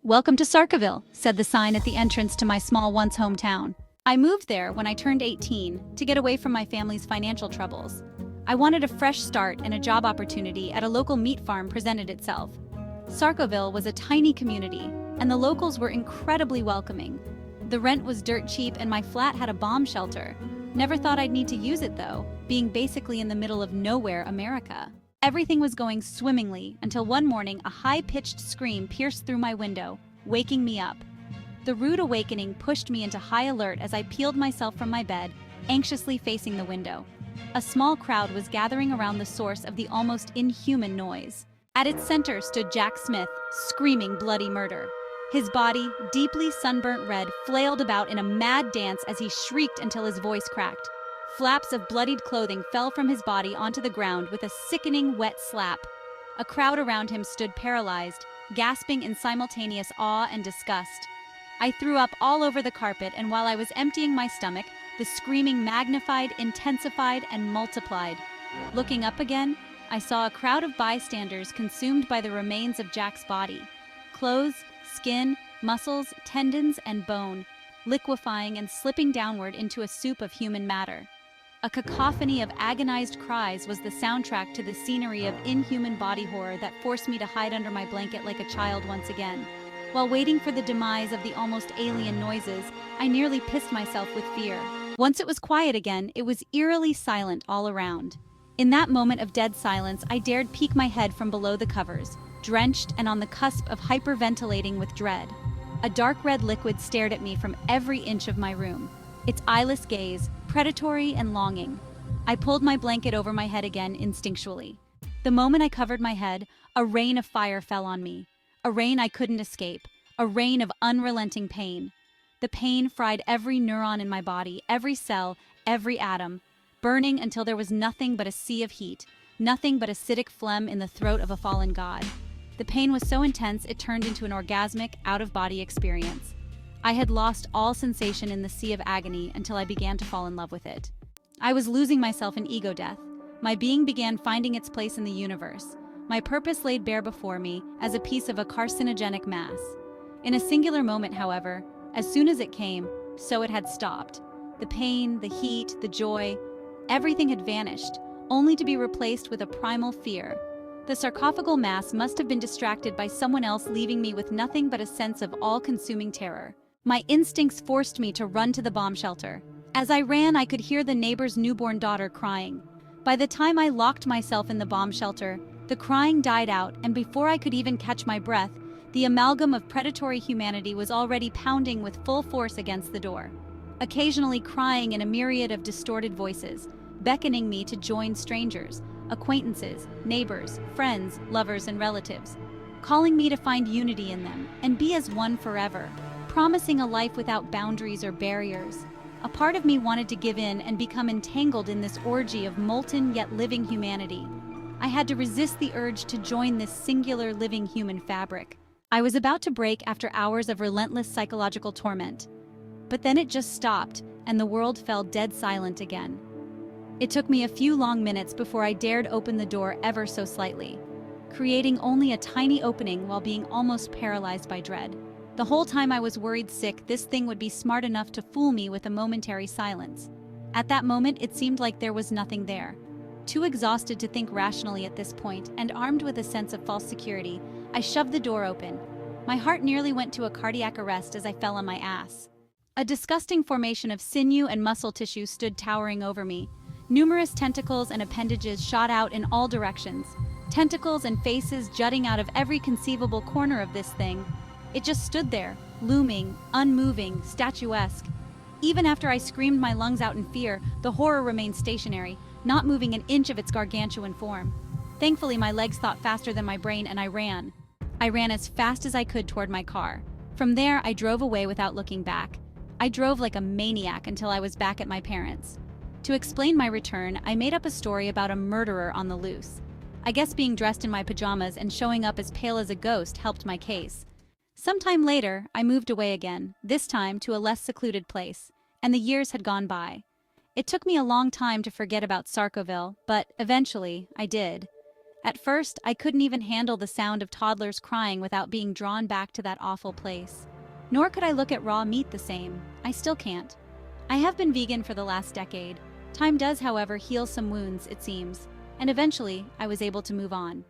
"Welcome to Sarcoville," said the sign at the entrance to my small once hometown. I moved there when I turned 18 to get away from my family's financial troubles. I wanted a fresh start, and a job opportunity at a local meat farm presented itself. Sarcoville was a tiny community, and the locals were incredibly welcoming. The rent was dirt cheap and my flat had a bomb shelter. Never thought I'd need to use it though, being basically in the middle of nowhere, America. Everything was going swimmingly until one morning a high-pitched scream pierced through my window, waking me up. The rude awakening pushed me into high alert as I peeled myself from my bed, anxiously facing the window. A small crowd was gathering around the source of the almost inhuman noise. At its center stood Jack Smith, screaming bloody murder. His body, deeply sunburnt red, flailed about in a mad dance as he shrieked until his voice cracked. Flaps of bloodied clothing fell from his body onto the ground with a sickening wet slap. A crowd around him stood paralyzed, gasping in simultaneous awe and disgust. I threw up all over the carpet, and while I was emptying my stomach, the screaming magnified, intensified, and multiplied. Looking up again, I saw a crowd of bystanders consumed by the remains of Jack's body. Clothes, skin, muscles, tendons, and bone, liquefying and slipping downward into a soup of human matter. A cacophony of agonized cries was the soundtrack to the scenery of inhuman body horror that forced me to hide under my blanket like a child once again. While waiting for the demise of the almost alien noises, I nearly pissed myself with fear. Once it was quiet again, it was eerily silent all around. In that moment of dead silence, I dared peek my head from below the covers, drenched and on the cusp of hyperventilating with dread. A dark red liquid stared at me from every inch of my room, its eyeless gaze predatory and longing. I pulled my blanket over my head again instinctually. The moment I covered my head, a rain of fire fell on me. A rain I couldn't escape, a rain of unrelenting pain. The pain fried every neuron in my body, every cell, every atom, burning until there was nothing but a sea of heat, nothing but acidic phlegm in the throat of a fallen god. The pain was so intense it turned into an orgasmic, out-of-body experience. I had lost all sensation in the sea of agony until I began to fall in love with it. I was losing myself in ego death. My being began finding its place in the universe. My purpose laid bare before me as a piece of a carcinogenic mass. In a singular moment, however, as soon as it came, so it had stopped. The pain, the heat, the joy, everything had vanished, only to be replaced with a primal fear. The sarcophagal mass must have been distracted by someone else, leaving me with nothing but a sense of all-consuming terror. My instincts forced me to run to the bomb shelter. As I ran, I could hear the neighbor's newborn daughter crying. By the time I locked myself in the bomb shelter, the crying died out, and before I could even catch my breath, the amalgam of predatory humanity was already pounding with full force against the door, occasionally crying in a myriad of distorted voices, beckoning me to join strangers, acquaintances, neighbors, friends, lovers, and relatives, calling me to find unity in them and be as one forever, promising a life without boundaries or barriers. A part of me wanted to give in and become entangled in this orgy of molten yet living humanity. I had to resist the urge to join this singular living human fabric. I was about to break after hours of relentless psychological torment. But then it just stopped, and the world fell dead silent again. It took me a few long minutes before I dared open the door ever so slightly, creating only a tiny opening while being almost paralyzed by dread. The whole time I was worried sick this thing would be smart enough to fool me with a momentary silence. At that moment, it seemed like there was nothing there. Too exhausted to think rationally at this point, and armed with a sense of false security, I shoved the door open. My heart nearly went to a cardiac arrest as I fell on my ass. A disgusting formation of sinew and muscle tissue stood towering over me. Numerous tentacles and appendages shot out in all directions. Tentacles and faces jutting out of every conceivable corner of this thing. It just stood there, looming, unmoving, statuesque. Even after I screamed my lungs out in fear, the horror remained stationary, not moving an inch of its gargantuan form. Thankfully, my legs thought faster than my brain, and I ran. I ran as fast as I could toward my car. From there, I drove away without looking back. I drove like a maniac until I was back at my parents'. To explain my return, I made up a story about a murderer on the loose. I guess being dressed in my pajamas and showing up as pale as a ghost helped my case. Sometime later, I moved away again, this time to a less secluded place, and the years had gone by. It took me a long time to forget about Sarcoville, but eventually, I did. At first, I couldn't even handle the sound of toddlers crying without being drawn back to that awful place. Nor could I look at raw meat the same. I still can't. I have been vegan for the last decade. Time does, however, heal some wounds, it seems, and eventually I was able to move on.